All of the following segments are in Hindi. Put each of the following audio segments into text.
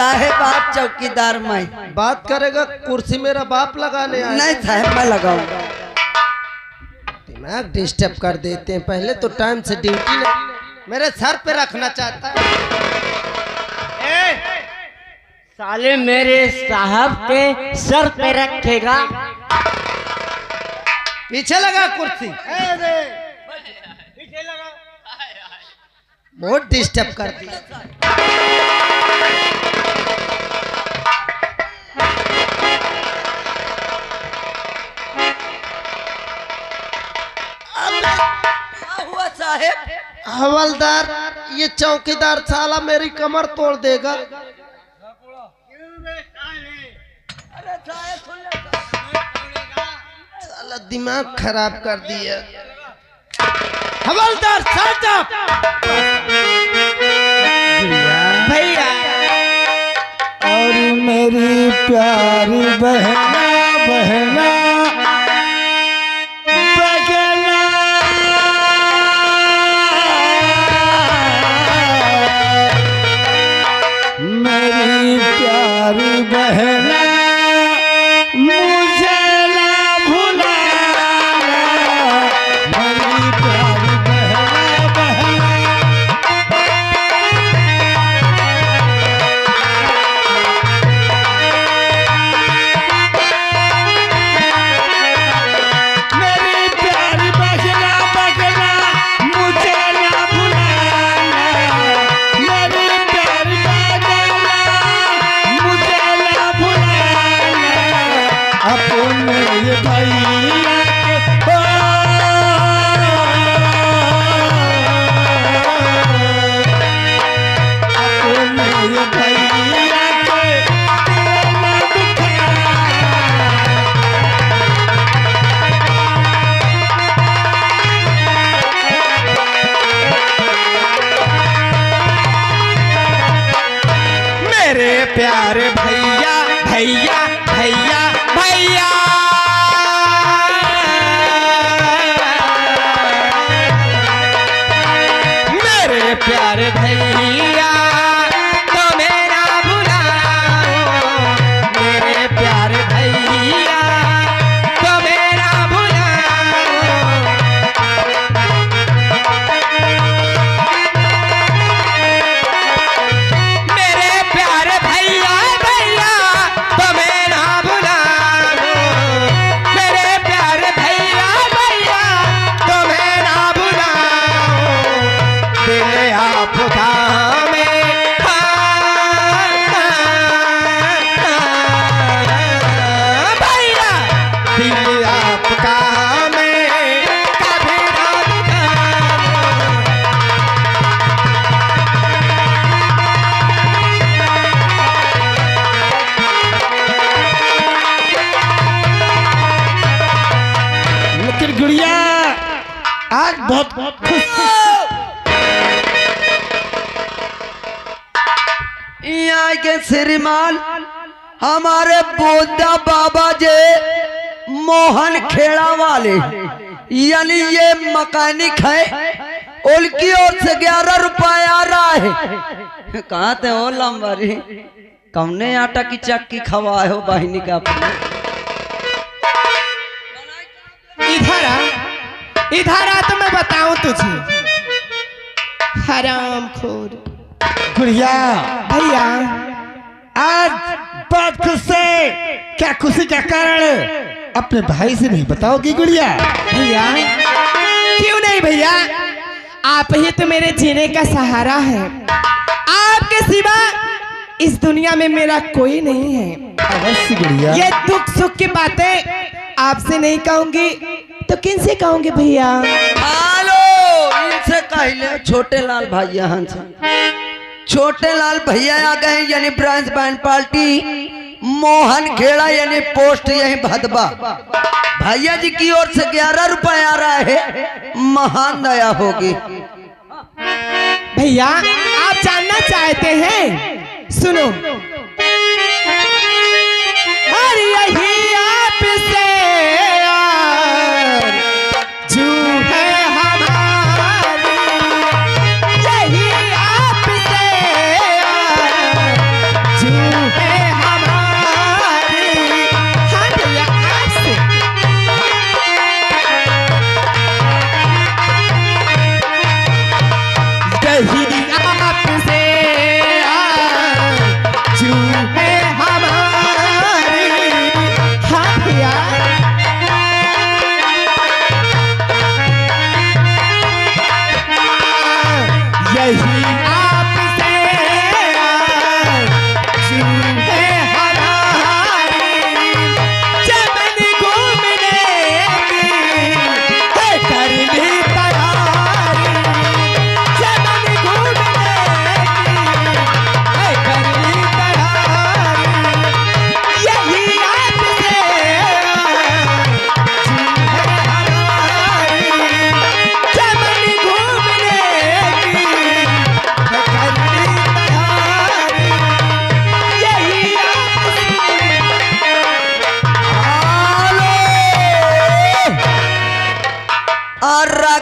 साहेब आप चौकीदार मैं बात करेगा। कुर्सी मेरा बाप लगाने आया। नहीं साहेब मैं लगाऊंगा। दिमाग डिस्टर्ब कर देते हैं। पहले तो टाइम से ड्यूटी मेरे सर पे रखना चाहता है। साले मेरे साहब के सर पे रखेगा। पीछे लगा कुर्सी। पीछे लगा। बहुत डिस्टर्ब कर दिया। हुआ साहेब? हवलदार ये चौकीदार साला मेरी कमर तोड़ देगा। साला दिमाग खराब कर दिया। हवलदार साहब भैया और मेरी प्यारी बहना बहना बगना मेरी प्यारी बहना मुझे ना भुलाना मेरी प्यारी बहना बहना मेरी प्यारी बगना बगना मुझे ना भुलाना मेरी प्यारी बगना मुझे ना भुलाना अपने ये भैया के अपने ये भैया के दिल ना दुखाना मेरे प्यारे भैया भैया भैया भैया मेरे प्यारे भैया तो मेरा भुलाओ मेरे प्यारे भैया तो मेरा भुलाओ मेरे प्यारे भैया भैया तो मेरा भुलाओ मेरे प्यारे भैया भैया तो मेरा भुलाओ दिल आपका में भैया दिल आपका में कभी ना दुखाओ लेकिन गुड़िया आज बहुत खुश यहाँ के श्रीमान हमारे बोधा बाबा जे मोहन खेड़ा वाले यानी ये मकैनिक है। उनकी ओर से 11 रुपया आ रहा है। कहाँ थे हो लंबरी कमने आटा की चक्की खवाए हो बहनी का अपने। इधर आ तो मैं बताऊं तुझे हराम खोर गुड़िया भैया आज बहुत खुश है। क्या खुशी का कारण अपने भाई से नहीं बताओगी गुड़िया? भैया क्यों नहीं भैया, आप ही तो मेरे जीने का सहारा है। आपके सिवा इस दुनिया में मेरा कोई नहीं है। अवश्य गुड़िया, ये दुख सुख की बातें आपसे नहीं कहूंगी तो किनसे कहूंगी भैया? हेलो इनसे कहले छोटे लाल भैया हंस छोटे लाल भैया आ गए यानी branch band party Mohan Kheda यानी पोस्ट यही भदबा। भैया जी की ओर से 11 रुपए आ रहा है। महान दया होगी। भैया आप जानना चाहते हैं, सुनो। और यही आपसे जो है हमारी, यही आपसे जो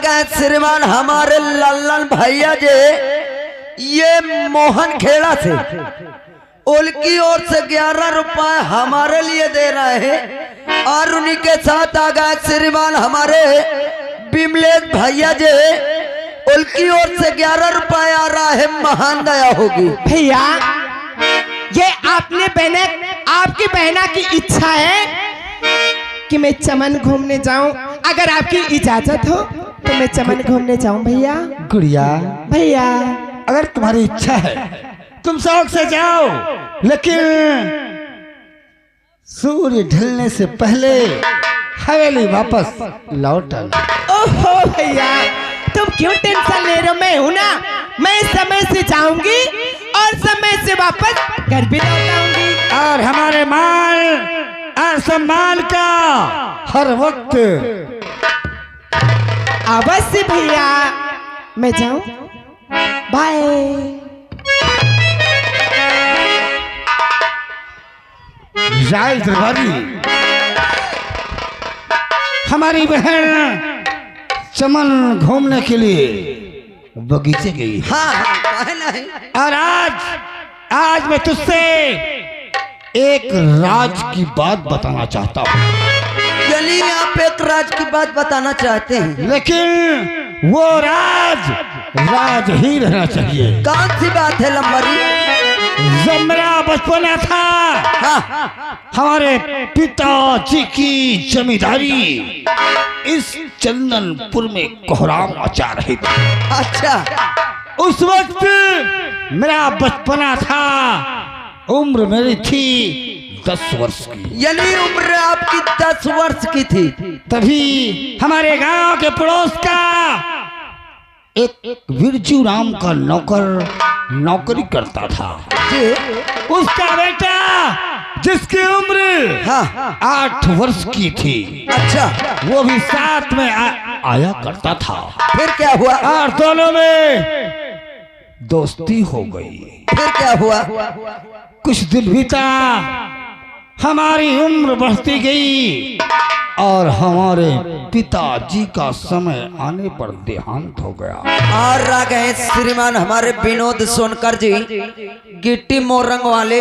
गए श्रीमान हमारे लल्लन भैया जे ये मोहन खेड़ा से उनकी ओर से 11 रुपए हमारे लिए दे रहे हैं और उन्हीं के साथ आ गए श्रीमान हमारे बिमलेश भैया जे उनकी ओर से 11 रुपए आ रहा है। महान दया होगी भैया ये आपकी बहना की इच्छा है कि मैं चमन घूमने जाऊं। अगर आपकी इजाजत हो तो मैं चमन घूमने जाऊं भैया। गुड़िया भैया अगर तुम्हारी इच्छा है तुम शौक से जाओ, लेकिन सूर्य ढलने से पहले हवेली वापस लौट आना। ओहो भैया तुम क्यों टेंशन ले रहे हो, मैं हूं ना। मैं समय से जाऊंगी और समय से वापस घर भी लौट आऊंगी। और हमारे मान और सम्मान का हर वक्त अवश्य भैया मैं जाऊं। बाय। जाए दरबारी हमारी बहन चमन घूमने के लिए बगीचे गई। हाँ काहे नहीं। और आज मैं तुझसे एक राज की बात बताना चाहता हूँ। यानी आप एक राज की बात बताना चाहते हैं, लेकिन वो राज ही रहना चाहिए। कौन सी बात है लंबरी? जब मेरा बचपन था हमारे पिताजी की जमींदारी इस चंदनपुर में कोहराम मचा रही थी। अच्छा उस वक्त मेरा बचपना था, उम्र मेरी थी 10 वर्ष की। यानी उम्र आपकी 10 वर्ष की थी। तभी हमारे गांव के पड़ोस का एक बिरजू नाम का नौकर नौकरी करता था। उसका बेटा जिसकी उम्र 8 वर्ष की थी, अच्छा वो भी साथ में आया करता था। फिर क्या हुआ? और दोनों में दोस्ती हो गई। फिर क्या हुआ? कुछ दिन बीता, हमारी उम्र बढ़ती गई और हमारे पिताजी का समय आने पर देहांत हो गया। और आ गए श्रीमान हमारे विनोद सोनकर जी गिट्टी मोरंग वाले,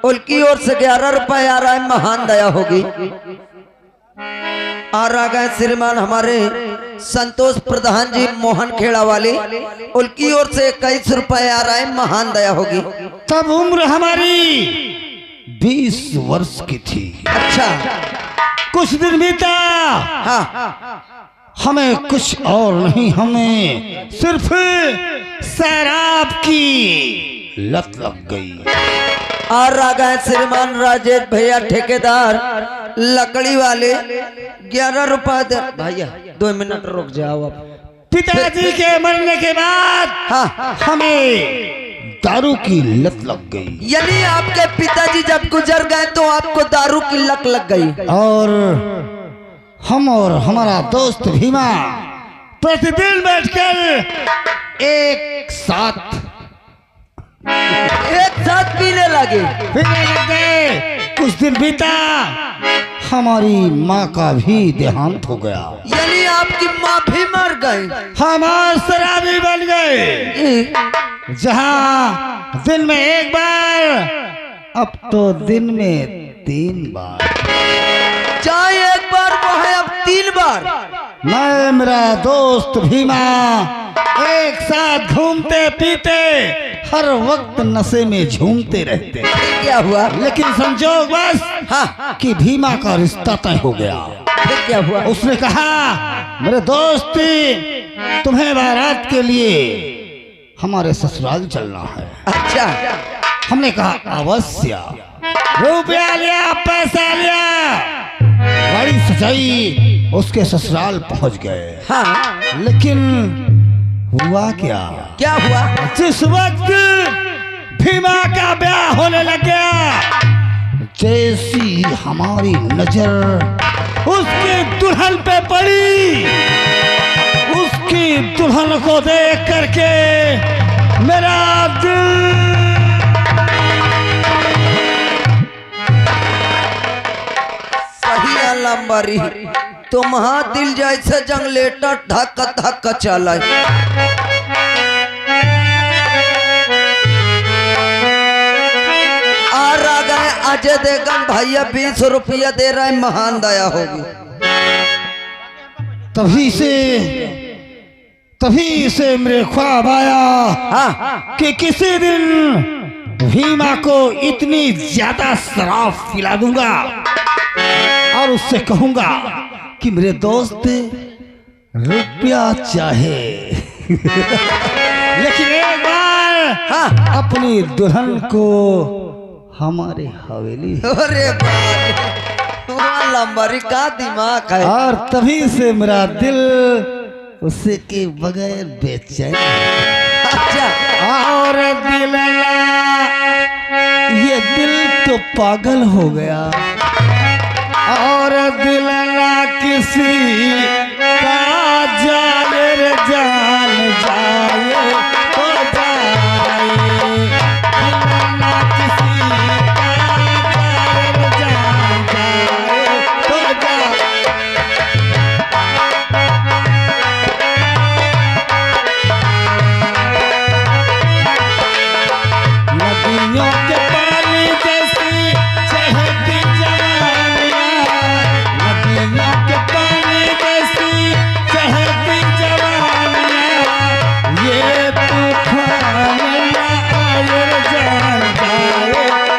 उनकी ओर से 11 रुपए आ रहा है। महान दया होगी। और आ गए श्रीमान हमारे संतोष प्रधान जी मोहन खेड़ा वाले, उनकी ओर से 21 रुपए आ रहा है। महान दया होगी। तब उम्र हमारी 20 वर्ष की थी। अच्छा कुछ दिन बीता, हमें कुछ और नहीं, हमें सिर्फ शराब की लत लग गई। और आ गए श्रीमान राजेश भैया ठेकेदार लकड़ी वाले, 11 रुपए दे। भैया 2 मिनट रुक जाओ। अब पिताजी के मरने के बाद हमें दारू की लत लग गई। यानी आपके पिताजी जब गुजर गए तो आपको दारू की लत लग गई। और हम और हमारा दोस्त भीमा प्रतिदिन बैठकर एक साथ पीने लगे। कुछ दिन बीता, हमारी माँ का भी देहांत हो गया। यानी आपकी माँ भी मर गई। हम शराबी बन गए। जहाँ दिन में 1 बार, अब तो दिन में 3 बार। चाहे 1 बार वो है, अब 3 बार। मैं मेरा दोस्त भीमा एक साथ घूमते पीते हर वक्त नशे में झूमते रहते। क्या हुआ? लेकिन संजोग बस कि भीमा का रिश्ता तय हो गया। फिर क्या हुआ? उसने कहा, मेरे दोस्त तुम्हें बारात के लिए हमारे ससुराल चलना है। अच्छा हमने कहा अवश्य। रुपया लिया, पैसा लिया, गाड़ी सजाई, उसके ससुराल पहुंच गए। हाँ लेकिन हुआ क्या? क्या हुआ? जिस वक्त भीमा का ब्याह होने लग गया, जैसी हमारी नजर उसकी दुल्हन पे पड़ी, उसकी दुल्हन को देख करके मेरा दिल सही लंबरी तुम्हारा दिल जैसे जंगलेटर धक धक चले। आ गए अजय देवगन भैया 20 रुपया दे रहे हैं, महान दया होगी। तभी से मेरे ख्वाब आया हाँ कि किसी दिन भीमा को इतनी ज्यादा शराब पिला दूंगा और उससे कहूंगा कि मेरे दोस्त रुपया चाहे लेकिन एक बार हाँ अपनी दुल्हन को हमारे हवेली। अरे लंबरी का दिमाग है। और तभी से मेरा दिल उसे के बगैर बेचैन। अच्छा और दिल ये दिल तो पागल हो गया और दिल ना किसी का जाने रे जान जाए तो जाए, दिल ना किसी का जाने रे जान जाए तो जाए। नदियों के पानी जैसी चहकती जवानियाँ, नदियों के पानी जैसी चहकती जवानियाँ, ये तूफान ना आए जान जाए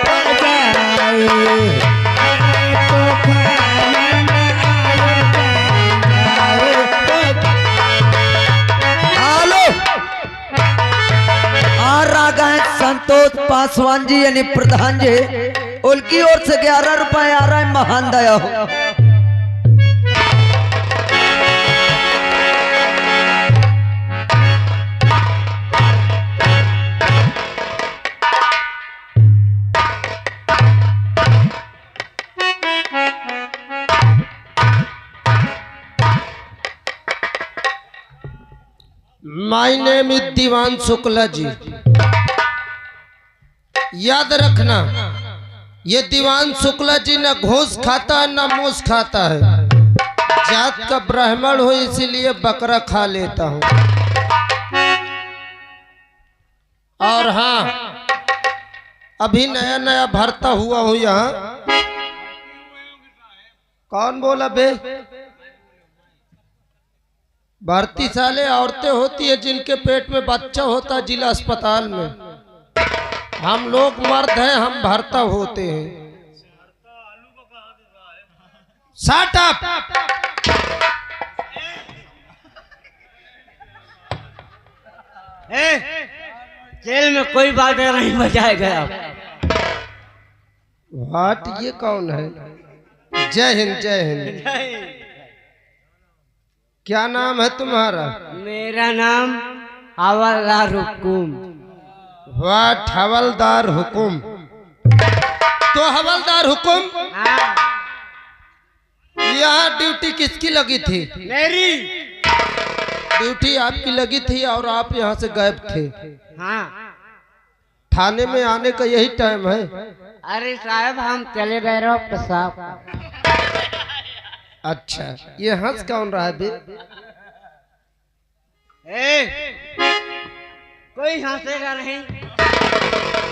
तो जाए, ये तूफान ना आए जान जाए तो। हेलो आ गए संतोष पासवान जी यानी प्रधान जी, उनकी ओर से 11 रुपए आ रहा है, महान दया हो। माय नेम इज दीवान शुक्ला जी। याद रखना, ये दीवान शुक्ला जी न घूस खाता है न मूस खाता है। जात का ब्राह्मण हो इसीलिए बकरा खा लेता हूँ। और हाँ, अभी नया नया भरता हुआ हूँ यहाँ। कौन बोला बे? भर्ती साले औरतें होती है जिनके पेट में बच्चा होता है जिला अस्पताल में। हम लोग मर्द हैं, हम भरता होते हैं। Shut up. जेल में कोई बाजा नहीं बजाया गया। व्हाट, ये कौन है? जय हिंद जय हिंद। क्या नाम है तुम्हारा? मेरा नाम हवलदार हुकुम। व्हाट, हवलदार हुकुम? तो हवलदार हुकुम, हाँ। यहाँ ड्यूटी किसकी लगी थी? मेरी। ड्यूटी आपकी लगी थी और आप यहाँ से गायब थे। हाँ। थाने में आने का यही टाइम है? अरे साहब, हम चले गए रहो पेशाब। अच्छा, ये हंस कौन रहा है बे? कोई हंसेगा नहीं।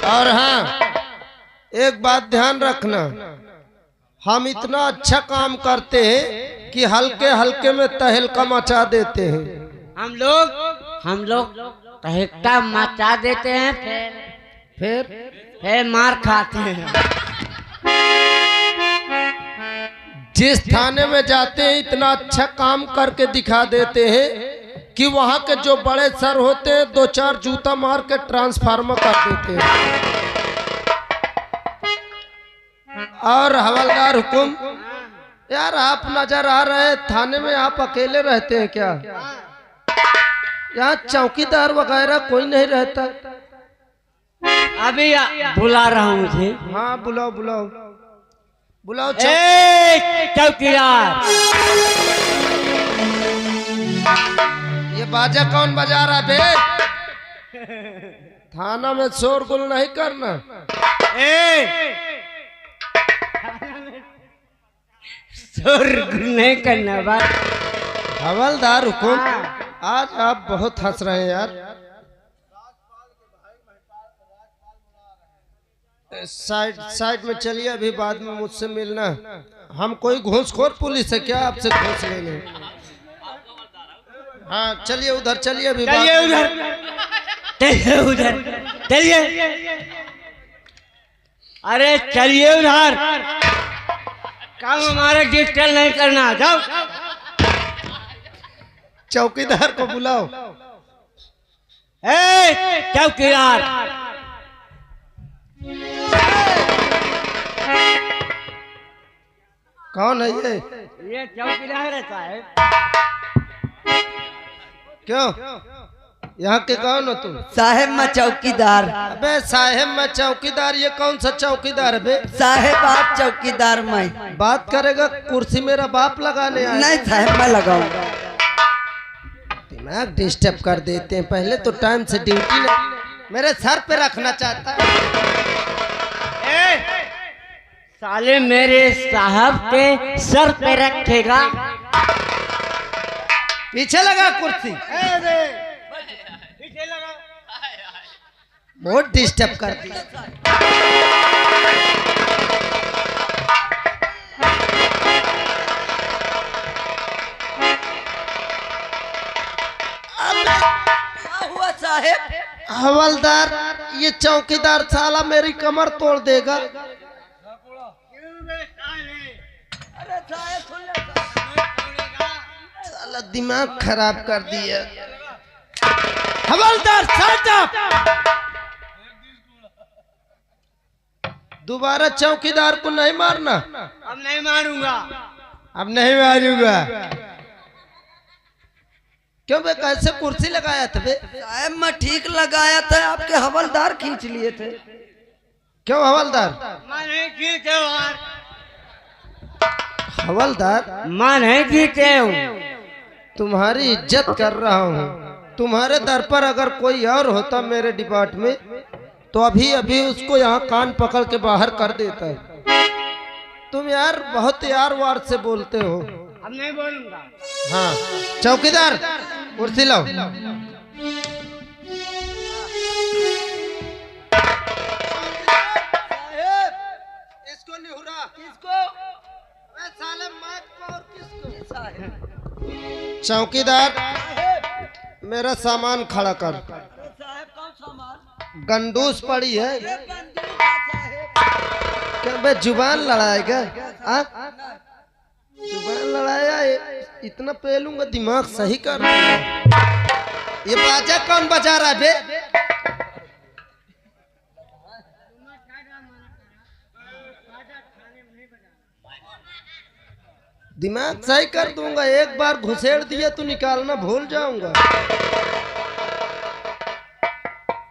और हाँ, एक बात ध्यान रखना, हम इतना अच्छा काम करते हैं कि हल्के हल्के में तहलका मचा देते हैं। हम लोग तहलका मचा देते हैं, फिर मार खाते हैं। जिस थाने में जाते हैं इतना अच्छा काम करके दिखा देते हैं कि वहाँ के जो बड़े सर होते हैं 2-4 जूता मार के ट्रांसफार्मर कर देते हैं। और हवलदार हुकुम, यार आप नजर आ रहे हैं, थाने में आप अकेले रहते हैं क्या? यहाँ चौकीदार वगैरह कोई नहीं रहता? अभी बुला रहा हूँ मुझे। हाँ, बुलाओ बुलाओ बुलाओ। चौकीदार, ये बाजा कौन बजा रहा बे? थाना में शोरगुल नहीं करना। शोर नहीं करना बात। हवलदार हुकुम, आज आप बहुत हंस रहे हैं यार। साइड साइड में चलिए, अभी बाद में मुझसे मिलना। हम कोई घूसखोर पुलिस है क्या आपसे घूस लेने? हाँ चलिए उधर चलिए, अभी चलिए बाद में- उधर, चलिए उधर, चलिए। अरे चलिए उधर, काम हमारे डिजिटल नहीं करना। जाओ। चौकीदार को बुलाओ। ए चौकीदार, कौन है ये चौकीदार है साहब। क्यों? यहाँ के कौन हो तुम? साहेब मैं चौकीदार। अबे साहेब मैं चौकीदार, ये कौन सा चौकीदार है बे? साहेब आप चौकीदार मैं। बात करेगा, कुर्सी मेरा बाप लगाने आया। नहीं साहेब मैं लगाऊंगा। दिमाग डिस्टर्ब कर देते हैं। पहले तो टाइम से ड्यूटी मेरे सर पे रखना चाहता है। साले मेरे साहब के सर पे रखेगा। पीछे लगा कुर्सी, बहुत डिस्टर्ब कर दिया। क्या हुआ साहेब? हवलदार, ये चौकीदार साला मेरी कमर तोड़ देगा। अरे साहेब सुन ले। साला दिमाग खराब कर दिया। हवलदार साहब, दोबारा चौकीदार को नहीं मारना। अब नहीं मारूंगा। अब नहीं मारूंगा। क्यों बे, कैसे कुर्सी लगाया था बे? साहेब मैं ठीक लगाया था, आपके हवलदार खींच लिए थे। क्यों हवलदार? मैं नहीं जीते यार, हवलदार मैं नहीं जीते हूँ। तुम्हारी इज्जत कर रहा हूँ। तुम्हारे दर पर अगर कोई और होता मेरे डिपार्टमेंट, तो अभी अभी उसको यहाँ कान पकड़ के बाहर कर देता है। तुम यार बहुत यार वार से बोलते हो। अब नहीं बोलूंगा। हाँ चौकीदार, कुर्सी लाओ। इसको निहुरा। किसको? साले मार को और किसको? साहेब चौकीदार, मेरा सामान खड़ा कर। साहेब कौन सामान? गंडूस पड़ी है। ये बंदूक है साहेब। क्या बे जुबान लड़ाएगा? आ? जुबान लड़ाया, इतना पेलूंगा दिमाग सही कर। ये बाजा कौन बजा रहा है बे? दिमाग सही कर दूंगा। एक बार घुसेड़ दिया तो निकालना भूल जाऊंगा।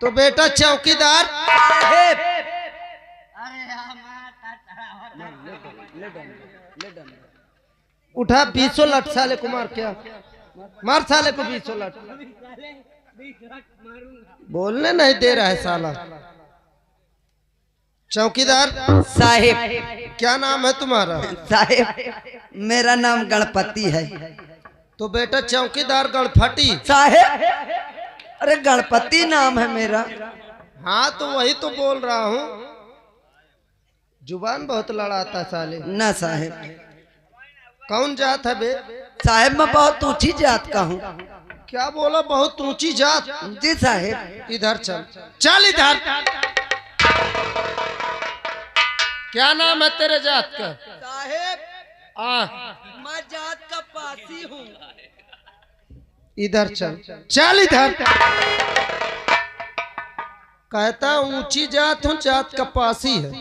तो बेटा चौकीदार, साहेब उठा 20 लठ साले को मार। क्या मार साले को 20 लठ। बोलने नहीं दे रहा है साला। चौकीदार साहेब क्या नाम है तुम्हारा? साहेब मेरा नाम गणपति है। तो बेटा चौकीदार गणपति। साहेब अरे गणपति नाम है मेरा। हाँ तो वही तो बोल रहा हूँ। जुबान बहुत लड़ाता साले। न साहेब। कौन जात है बे? साहेब मैं बहुत ऊंची जात का हूँ। क्या बोला? बहुत ऊंची जात? जी साहेब। इधर चल, चल इधर। क्या नाम है तेरे जात का? साहेब मैं जात का पासी हूँ। इधर चल, चल इधर। कहता ऊंची जात हूँ, जात का पासी है।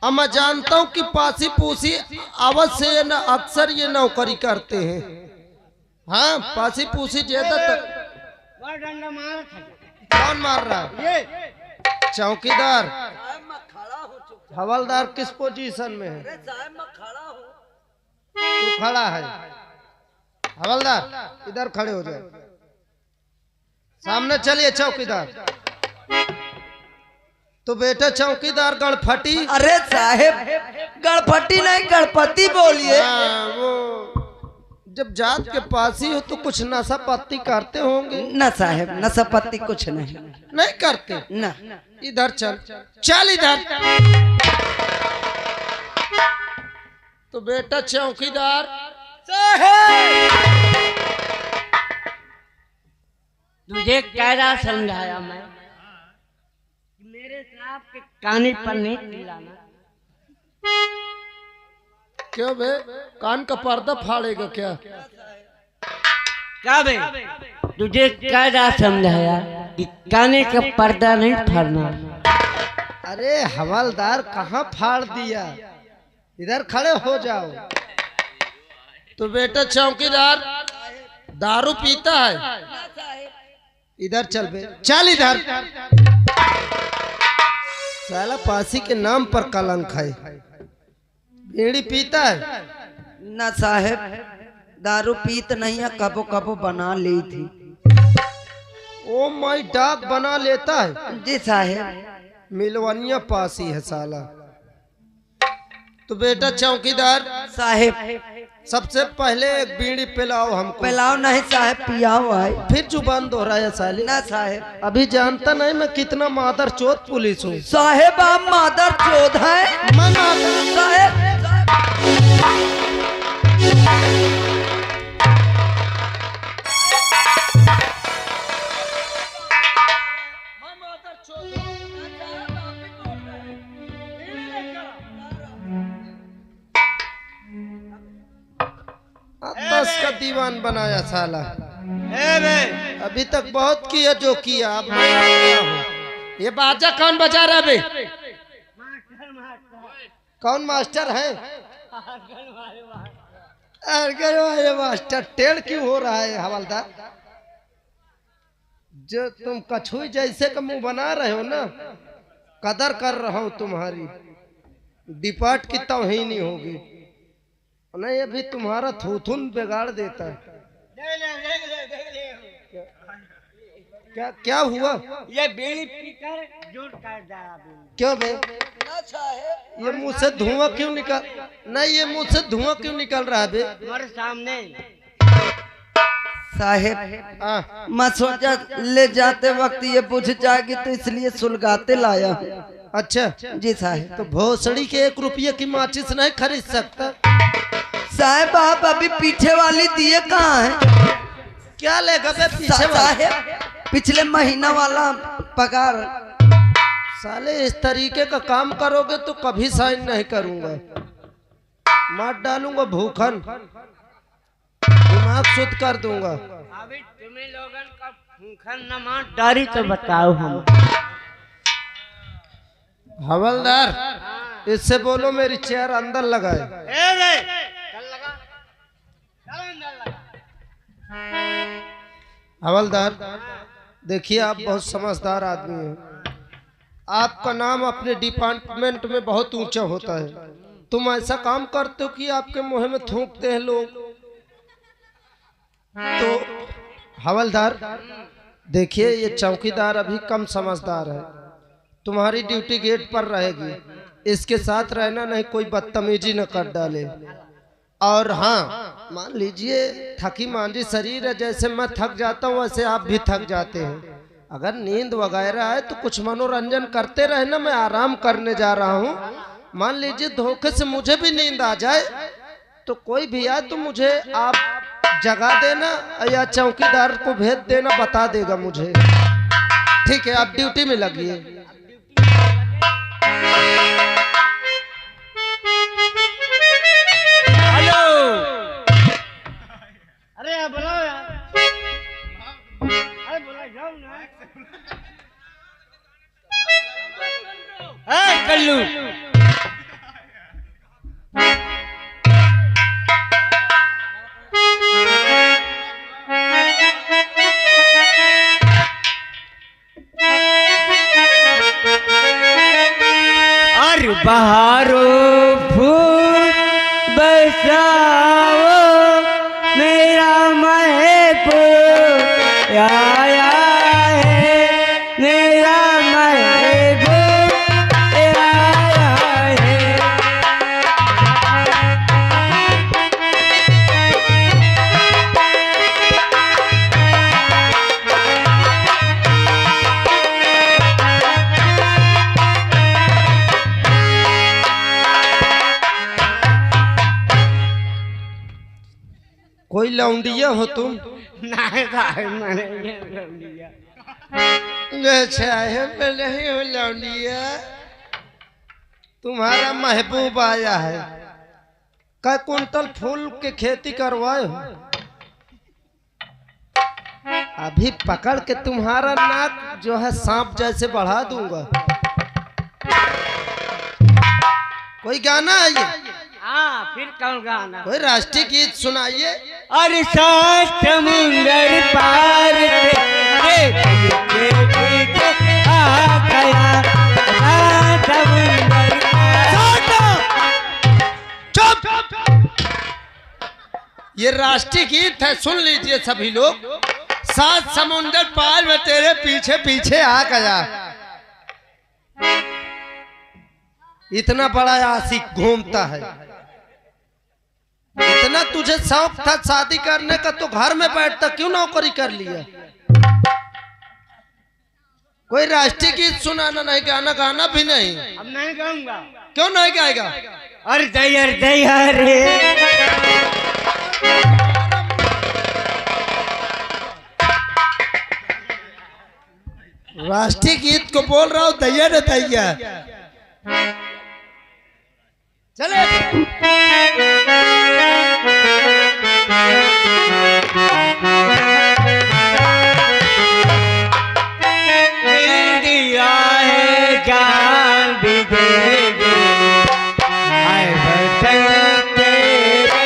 अब मैं जानता हूँ कि पासी पूसी अवश्य ये न अक्सर ये नौकरी करते हैं। हाँ पासी पूसी ज्यादातर। कौन मार रहा है? चौकीदार। साहब मैं खड़ा हूँ। हवलदार किस पोजीशन में है? साहब मैं खड़ा हूँ। तू खड़ा है। हवलदार इधर खड़े हो जाओ। सामने चलिए चौकीदार। तो बेटा चौकीदार गणफटी। अरे साहेब गणपति नहीं गणपति बोलिए। वो जब जात के पास ही हो तो कुछ नशा पत्ती करते होंगे। न साहेब नशा पत्ती कुछ नहीं। नहीं करते न इधर चल चल इधर। तो बेटा चौकीदार तुझे कैसा समझाया मैं कि मेरे साहब के कानी पर नहीं चिल्लाना। क्यों बे कान का पर्दा फाड़ेगा क्या? क्या बे तुझे कैसा समझाया कि काने का पर्दा नहीं फाड़ना। अरे हवलदार कहाँ फाड़ दिया, इधर खड़े हो जाओ। तो बेटा चौकीदार दारू पीता है? इधर चल बे चल इधर। साला पासी के नाम पर कलंक है। बीड़ी पीता है? न साहेब दारू पीत नहीं है, कबो कबो बना ली थी। ओ माय डॉग बना लेता है? जी साहेब। मिलवनिया पासी है साला। तो बेटा चौकीदार साहेब सबसे पहले एक बीड़ी पिलाओ हमको। पिलाओ नहीं साहेब पियाओ है। फिर जुबान दोहराया साले। ना साहेब अभी जानता नहीं मैं कितना मादर चोत पुलिस हूँ। साहेब आप मादर चोद है। मैं मादर साहेब दस का दीवान बनाया साला। अभी तक बहुत किया जो किया, अब मैं आ गया हूँ। ये बाजा कौन बजा रहा बे? कौन मास्टर है? अरगल वाले मास्टर। टेढ़ क्यों हो रहा है हवलदार? जो तुम कछुई जैसे का मुंह बना रहे हो ना, कदर कर रहा हूँ तुम्हारी। डिपार्ट की तौहीनी होगी नहीं, अभी तुम्हारा थूथुन बिगाड़ देता है। क्या क्या हुआ? ये बीड़ी पीकर जोर कर दिया। क्यों बे? ये मुंह से धुआं क्यों निकल नहीं, ये मुंह से धुआं क्यों निकल रहा है बे? तुम्हारे सामने साहेब मैं सोचा ले जाते वक्त ये बुझ जाएगी तो इसलिए सुलगाते लाया हूं। अच्छा जी साहेब। तो भोसड़ी के 1 रुपये की माचिस नहीं खरीद सकता? साहेब आप अभी पीछे वाली दिए कहाँ हैं? क्या लेगा बे पीछे वाला? साहेब पिछले महीना वाला पगार। साले इस तरीके का काम करोगे तो कभी साइन नहीं करूंगा, मार डालूंगा भूखन, दिमाग शुद्ध कर दूंगा। अभी तुम्हें लोगन का भूखन न मार डारी तो बताओ हम। हवलदार इससे बोलो मेरी चेयर अंदर लगाए। हवलदार देखिए आप बहुत समझदार आदमी हैं, आपका नाम अपने डिपार्टमेंट में बहुत ऊंचा होता है। तुम ऐसा काम करते हो कि आपके मुंह में थूकते हैं लोग। तो हवलदार देखिए ये चौकीदार अभी कम समझदार है, तुम्हारी ड्यूटी गेट पर रहेगी, इसके साथ रहना, नहीं कोई बदतमीजी न कर डाले। और हाँ मान लीजिए थकी मांझी शरीर है, जैसे मैं थक जाता हूँ वैसे आप भी थक जाते हैं। अगर नींद वगैरह है तो कुछ मनोरंजन करते रहना, मैं आराम करने जा रहा हूँ। मान लीजिए धोखे से मुझे भी नींद आ जाए तो कोई भी आए तो मुझे आप जगा देना या चौकीदार को भेज देना, बता देगा मुझे। ठीक है आप ड्यूटी में लगिए। अरे बोलो यार, अरे बोला जाओ ना। कल्लू और बहारो फूल बरसाओ मेरा महबूब आया है, मेरा महबूब लौंडिया हो तुम? नहीं साहब मैंने ये कर लिया। साहेब मैं नहीं हूँ लौंडिया, तुम्हारा महबूब आया है। का कुंटल फूल के खेती करवाए हो? अभी पकड़ के तुम्हारा नाक जो है सांप जैसे बढ़ा दूंगा। कोई गाना है ये? हाँ फिर कौन गाना? कोई राष्ट्रीय गीत सुनाइए। अरे सात समुंदर पार से आ गया, सात समुंदर चुप! ये राष्ट्रीय गीत है, सुन लीजिए सभी लोग। सात समुंदर पार में तेरे पीछे पीछे आ गया। इतना बड़ा आशिक घूमता है। इतना तुझे शौक था शादी करने का तो घर में बैठता क्यों नौकरी कर लिया? कोई राष्ट्रीय गीत सुनाना नहीं, गाना गाना भी नहीं। अब नहीं गाऊंगा। क्यों नहीं गाएगा? अरे दया रे राष्ट्रीय गीत को बोल रहा हूँ, दैया न दैया। चले दिया है जान भी दे दे, आए बसंत तेरे।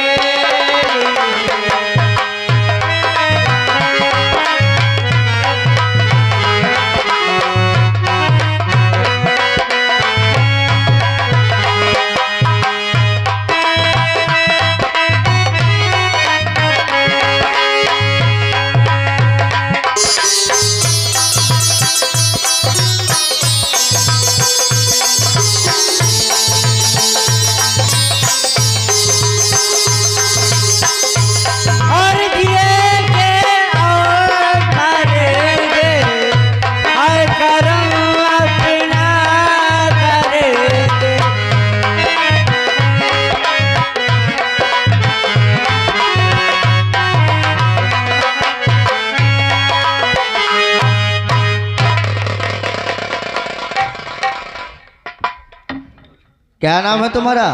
क्या नाम है तुम्हारा?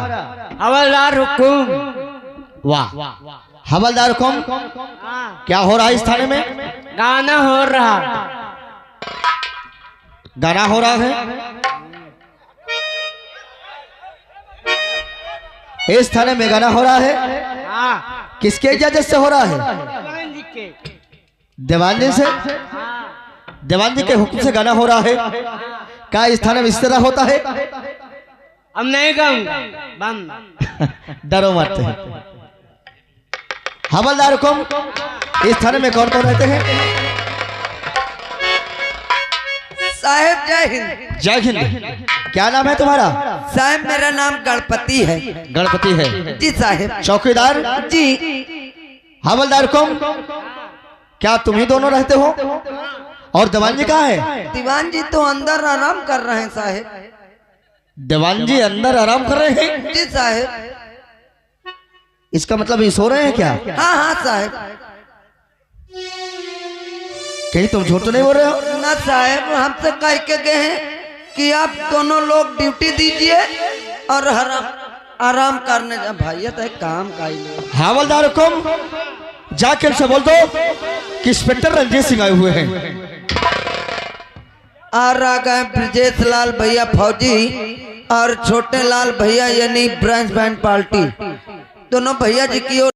हवलदार हुकुम। वाह, हवलदार हुकुम। क्या हो रहा है इस थाने में? गाना हो रहा। गाना हो रहा है? इस थाने में गाना हो रहा है? हाँ किसके इजाजत से हो रहा है? भगवान जी के। दीवान जी से? हाँ दीवान जी के हुक्म से गाना हो रहा है? क्या इस थाने में इस तरह होता है? अब नहीं गाऊंगा। बम डरो मत। हवलदार हुकुम, इस थाने में कौन कौन रहते हैं? साहब जय हिंद। जय हिंद। क्या नाम है तुम्हारा? साहब मेरा नाम गणपति है। गणपति है। जी साहब। चौकीदार जी। हवलदार हुकुम, क्या तुम ही दोनों रहते हो? और दीवान जी कहाँ है? दीवान जी तो अंदर आराम कर रहे हैं साहब। दीवान जी अंदर आराम कर रहे हैं? जी साहब। इसका मतलब ये सो रहे हैं क्या? हाँ हाँ साहब। कहीं तुम झूठ तो नहीं बोल रहे हो? ना साहब, हमसे कह के गए हैं कि आप दोनों लोग ड्यूटी दीजिए और आराम करने जा। भैया तो काम का ही नहीं। हवलदार हुकुम, जाके उनसे बोल दो कि इंस्पेक्टर रंजीत सिंह आए हुए हैं। और आ गए ब्रजेश लाल भैया फौजी और छोटे लाल भैया यानी ब्रांच बैंड पार्टी। दोनों भैया जी की ओर